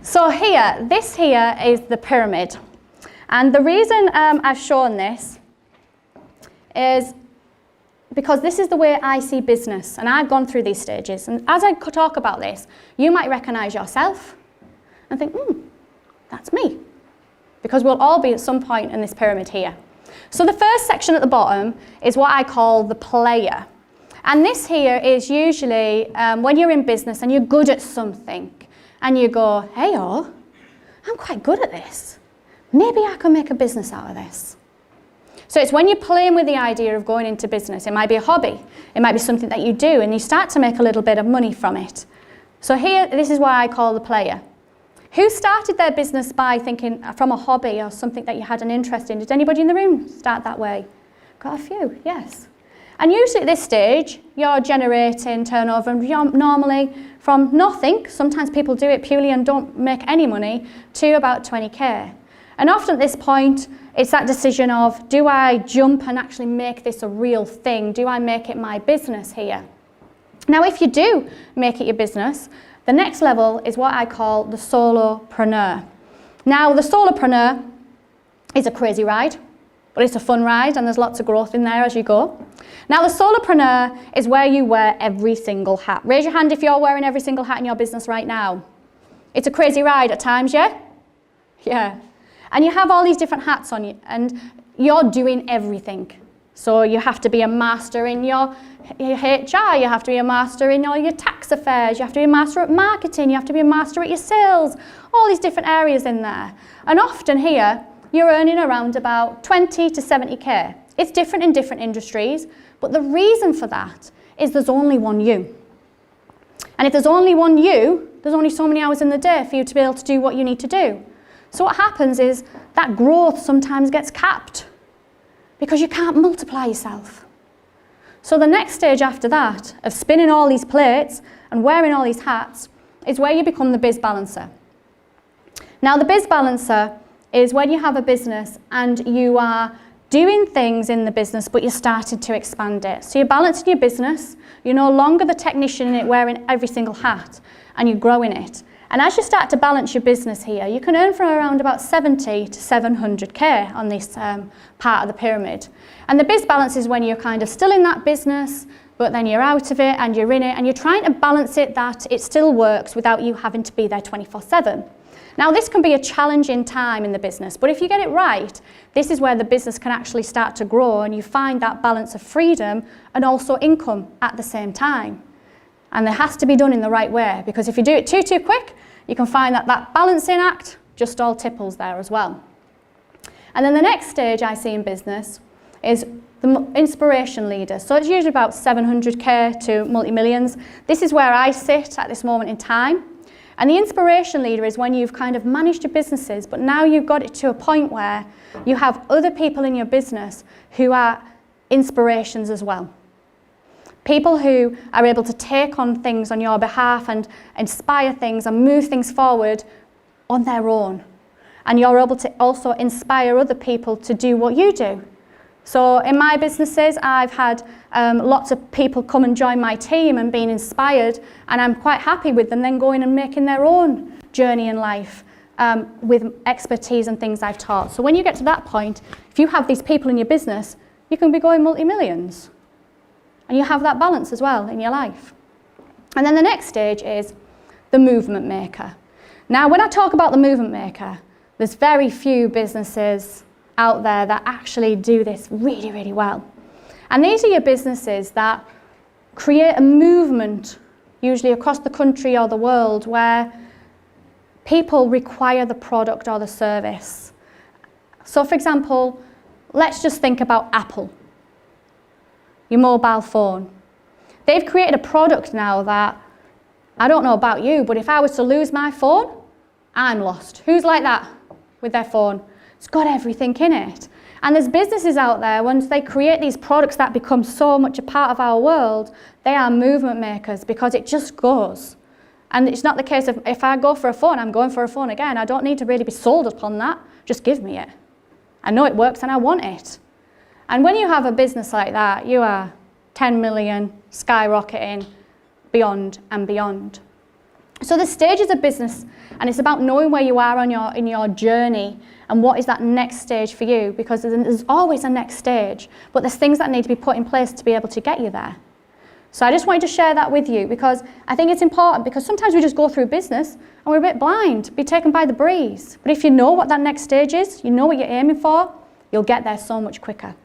So this here is the pyramid. And the reason I've shown this is because this is the way I see business, and I've gone through these stages. And as I talk about this, you might recognize yourself and think, that's me. Because we'll all be at some point in this pyramid here. So the first section at the bottom is what I call the player. And this here is usually when you're in business and you're good at something, and you go, hey, I'm quite good at this. Maybe I can make a business out of this. So it's when you're playing with the idea of going into business. It might be a hobby. It might be something that you do, and you start to make a little bit of money from it. So here, this is what I call the player. Who started their business by thinking from a hobby or something that you had an interest in? Did anybody in the room start that way? Got a few, yes. And usually at this stage, you're generating turnover normally from nothing. Sometimes people do it purely and don't make any money, to about 20k. And often at this point, it's that decision of, do I jump and actually make this a real thing? Do I make it my business here? Now, if you do make it your business, the next level is what I call the solopreneur. Now, the solopreneur is a crazy ride, but it's a fun ride, and there's lots of growth in there as you go. Now, the solopreneur is where you wear every single hat. Raise your hand if you're wearing every single hat in your business right now. It's a crazy ride at times, yeah? Yeah. And you have all these different hats on you, and you're doing everything. So you have to be a master in your HR, you have to be a master in all your tax affairs, you have to be a master at marketing, you have to be a master at your sales, all these different areas in there. And often here, you're earning around about 20 to 70k. It's different in different industries, but the reason for that is there's only one you. And if there's only one you, there's only so many hours in the day for you to be able to do what you need to do. So what happens is that growth sometimes gets capped because you can't multiply yourself. So the next stage after that, of spinning all these plates and wearing all these hats, is where you become the biz balancer. Now, the biz balancer is when you have a business and you are doing things in the business, but you're starting to expand it. So you're balancing your business, you're no longer the technician in it wearing every single hat, and you're growing it. And as you start to balance your business here, you can earn from around about 70 to 700k on this part of the pyramid. And the biz balance is when you're kind of still in that business, but then you're out of it and you're in it, and you're trying to balance it that it still works without you having to be there 24/7. Now, this can be a challenging time in the business, but if you get it right, this is where the business can actually start to grow, and you find that balance of freedom and also income at the same time. And it has to be done in the right way, because if you do it too quick, you can find that that balancing act just all tipples there as well. And then the next stage I see in business is the inspiration leader. So it's usually about 700k to multi-millions. This is where I sit at this moment in time. And the inspiration leader is when you've kind of managed your businesses, but now you've got it to a point where you have other people in your business who are inspirations as well. People who are able to take on things on your behalf and inspire things and move things forward on their own. And you're able to also inspire other people to do what you do. So in my businesses, I've had lots of people come and join my team and being inspired, and I'm quite happy with them then going and making their own journey in life with expertise and things I've taught. So when you get to that point, if you have these people in your business, you can be going multi-millions. And you have that balance as well in your life. And then the next stage is the movement maker. Now, when I talk about the movement maker, there's very few businesses out there that actually do this really, really well. And these are your businesses that create a movement, usually across the country or the world, where people require the product or the service. So, for example, let's just think about Apple. Your mobile phone. They've created a product now that, I don't know about you, but if I was to lose my phone, I'm lost. Who's like that with their phone? It's got everything in it. And there's businesses out there, once they create these products that become so much a part of our world, they are movement makers because it just goes. And it's not the case of, if I go for a phone, I'm going for a phone again. I don't need to really be sold upon that. Just give me it. I know it works and I want it. And when you have a business like that, you are 10 million skyrocketing beyond and beyond. So the stages of business, and it's about knowing where you are in your journey and what is that next stage for you, because there's always a next stage, but there's things that need to be put in place to be able to get you there. So I just wanted to share that with you, because I think it's important, because sometimes we just go through business and we're a bit blind, be taken by the breeze. But if you know what that next stage is, you know what you're aiming for, you'll get there so much quicker.